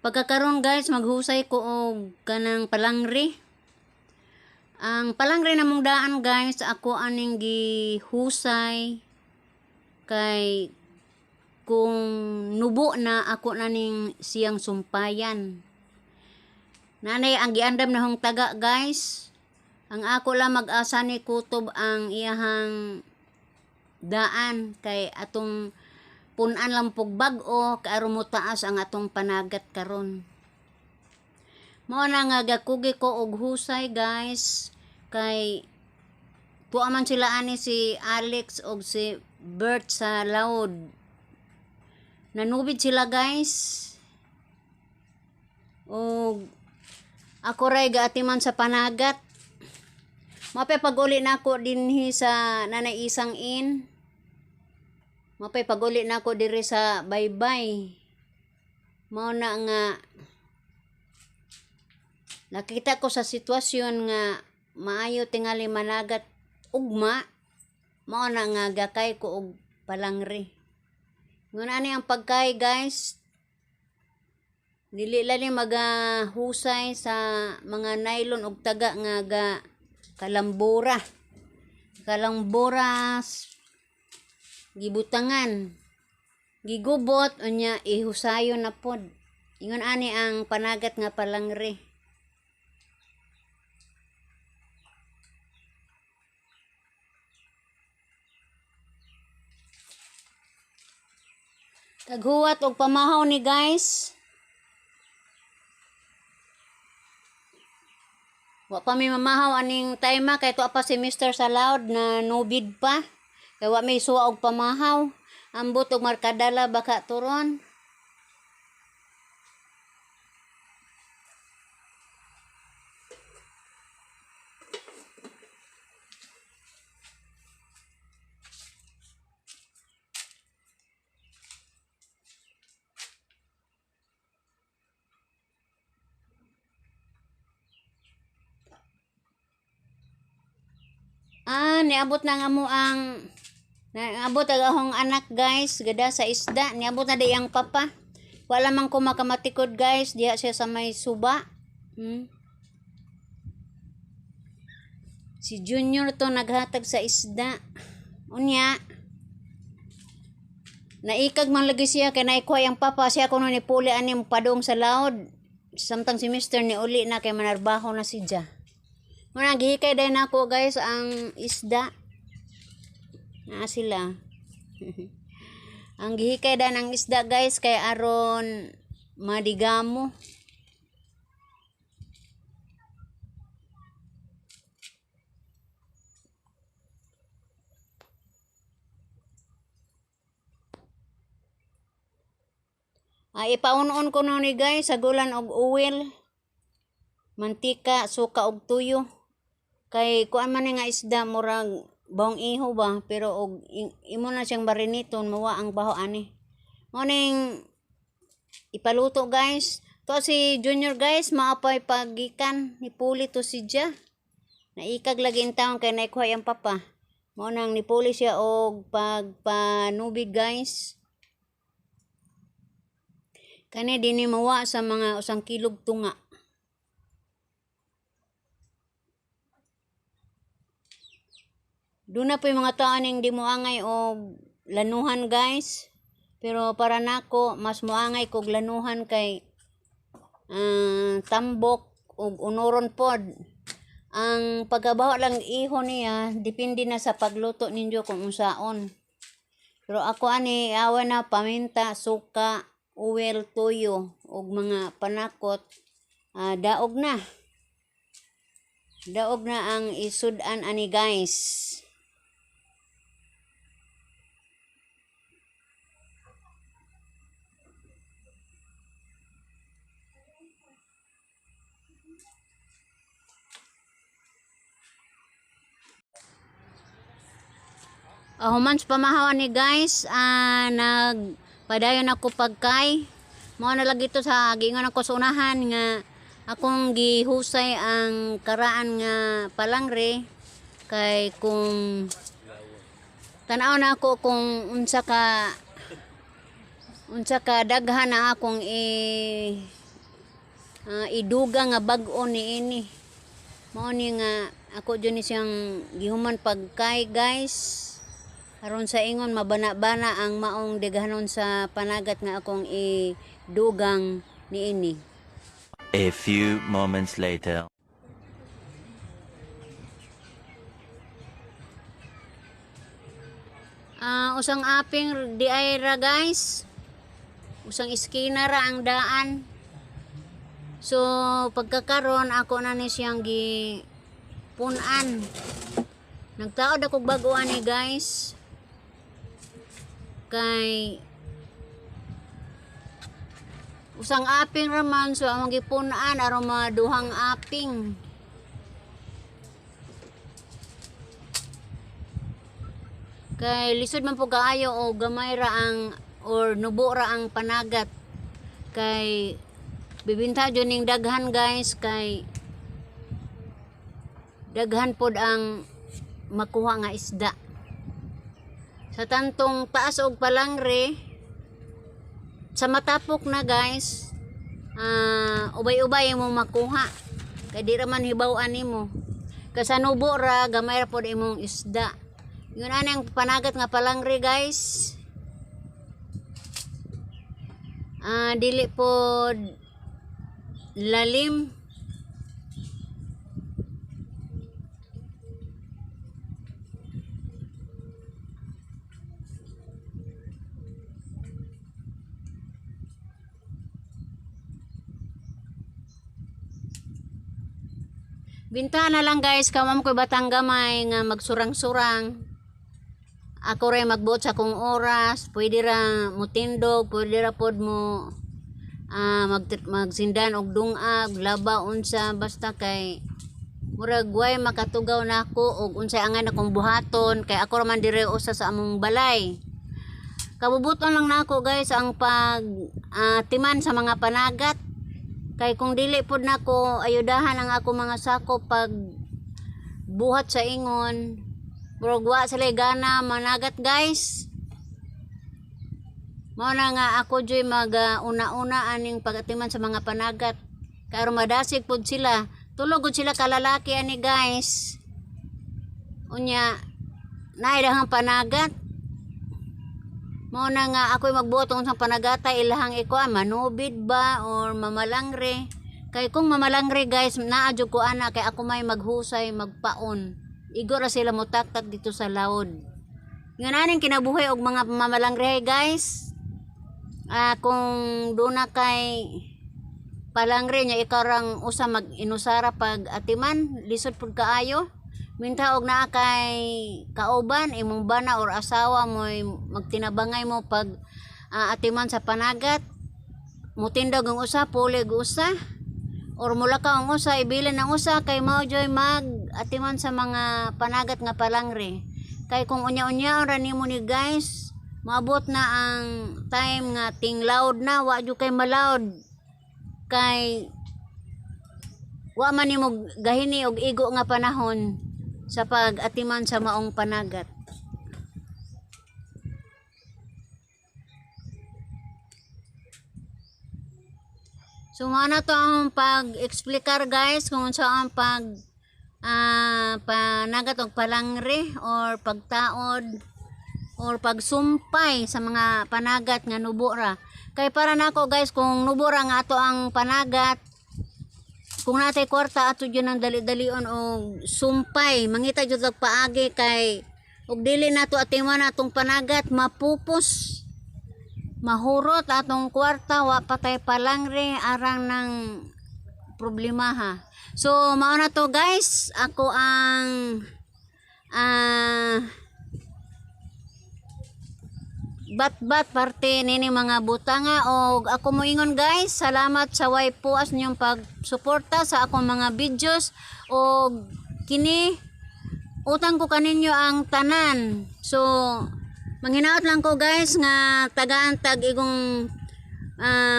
Pagkakaroon guys, maghusay ko og kanang palangri. Ang palangri na mong daan guys, ako aning gihusay kay kung nubo na ako naning siyang sumpayan. Nanay ang giandam na hong taga guys. Ang ako lang mag-asa ni kutob ang iyahang daan kay atong punan lang pug bag-o kaaro mo taas ang atong panagat karon. Mao na nga gakugi ko og husay guys kay tuwa man sila ani si Alex og si Bert sa laod. Nanubid sila guys. Og ako ray gaatiman sa panagat. Mapay pag-uli na ako dinhi sa nanay isang in. Mapay pag-uli na ako diri sa baybay. Mao na nga nakita ko sa sitwasyon nga maayo tingali managat ugma. Mao na nga gakay ko og palangri. Ngun ani ang pagkay guys. Dili lali magahusay sa mga nylon og taga nga ga kalambura. Kalamburas gibutangan. Gigubot unya ihusayon na pod. Ingon ani ang panagat nga palangri. Taghuwat og pamahaw ni guys. Wa pa may mamahaw aning time kay to pa si Mr. Salud na nubid pa. Kay wa may suwa og pamahaw. Ambot og markadala baka turon. Niabot na nga mo ang niabot ang ahong anak guys, gada sa isda, niabot na di ang papa. Wala man ko makamatikod guys, diha siya sa may suba. Si Junior to naghatag sa isda. Unya naikag man lagi siya kay naikuha ang papa siya kuno ni puli ani padong sa laod. Samtang si Mr. ni uli na kay manarbaho na si siya. Muna gihikay din ako guys ang isda. Sila. Ang gihikay din ang isda guys kay aron madigamo. Ipaunon ko no ni guys sagulan og oil, mantika, suka og tuyo. Kay kuan man nga isda murag bawang iho ba pero og imo na siyang bariniton mawa ang baho ani. Mo ning ipaluto guys. To si Junior guys maapay pagikan nipuli to si Dia. Naikag lagi in taon kay naikuha ang papa. Mo nang nipuli siya og pagpanubig guys. Kani dinhi mawa sa mga 1 kilog tunga. Doon na po yung mga taaning di moangay o lanuhan guys. Pero para nako mas moangay kog lanuhan kay tambok o unoron pod. Ang pagkabaho lang iho niya, depende na sa pagluto ninyo kung unsaon. Pero ako ani awa na paminta, suka, oil, tuyo ug mga panakot. Daog na. Daog na ang isudan ani guys. Humans pamahawan ni guys, nagpadayon ako pagkay. Mao na lagi to sa giingon ako sa unahan nga akong gihusay ang karaan nga palangre kay kung tanaw na ako kung unsa ka daghan na akong iduga nga bag-o niini. Mao ni nga ako dyan ni siyang gihuman pagkay guys. Aron sa ingon mabana-bana ang maong degahanon sa panagat nga akong idugang niini. A few moments later. Usang aping di ay ra guys. Usang iskina ra ang daan. So pagkakaron ako na ni siyang gipunan. Nagtaod ako baguan ni guys. Kay usang aping raman so among gipunan aron mga duhang aping. Kay lisod man po kaayo o gamay ra ang or nubo ra ang panagat. Kay bibinta dyan ning daghan guys kay daghan pod ang makuha nga isda. Sa tantong taas og palangre sa matapok na guys, ubay-ubay mo makuha. Kay di ra man hibaw-an nimo. Kay sa nubo ra gamay ra pod imong isda. Yun anang panagat nga palangre guys. Dili pod lalim. Binta na lang guys, kamam ko batang gamay nga magsurang-surang. Ako rin magbuot sa kong oras, pwede ra mutindog, pwede ra pod mo magsindan og dungag, laba unsa basta kay murag way makatugaw nako og unsay angan akong buhaton kay ako ra man dire usa sa among balay. Kabubuton lang nako guys ang pag timan sa mga panagat. Kay kung dili pod nako ayudahan ang ako mga sako pag buhat sa ingon, murag wa sila gana managat guys. Mao na nga ako joy una-una aning pagatiman sa mga panagat. Kay aron madasig pod sila. Tulog gud sila kalalaki ani guys. Unya naay dahang panagat. Mao na nga ako'y magbuot sa panagata ilahang ikuan manubid ba or mamalangre. Kay kung mamalangre guys naa jud ko ana kay ako may maghusay magpaon. Igo ra sila motaktak dito sa laod. Nga naning kinabuhi og mga mamalangre guys. Kung doon na kay palangre nya ikarang usa mag-inusara pag atiman lisod pud kaayo. Minta og naa kay kauban imong bana or asawa mo magtinabangay mo pag atiman sa panagat. Mutindog ang usa, pulig usa or mulakaw ang usa, ibilin ang usa kay mao joy mag atiman sa mga panagat nga palangre. Kay kung unya-unya ra nimo ni guys, maabot na ang time nga ting loud na, wa jud kay malawd. Kay wa man nimo gahini og igo nga panahon sa pag-atiman sa maong panagat. So na to ang pag-explikar guys kung saan panagat og palangre or pagtaod or pagsumpay sa mga panagat nga nubo ra. Kay para nako guys kung nubo ra nga ato ang panagat, kung natay kwarta ato dyan ang dali-dalion og sumpay, mangita jud og paagi kay og dili nato atiman atong panagat mapupos. Mahurot atong kwarta wa patay palangre arang ng problema ha. So mao na to guys, ako ang bat-bat parte nini mga butanga og ako moingon guys, salamat sa way puas niyong pagsuporta sa akong mga videos og kini utang ko kaninyo ang tanan. So manghinaot lang ko guys nga tagaan tag igong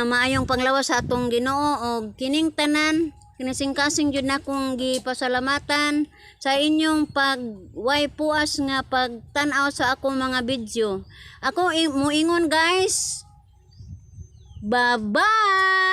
maayong panglawas sa atong Ginoo og kining tanan kinasing-kasing jud na kong gipasalamatan sa inyong pagway puas nga pagtan-aw sa akong mga video. Ako moingon guys. Bye-bye!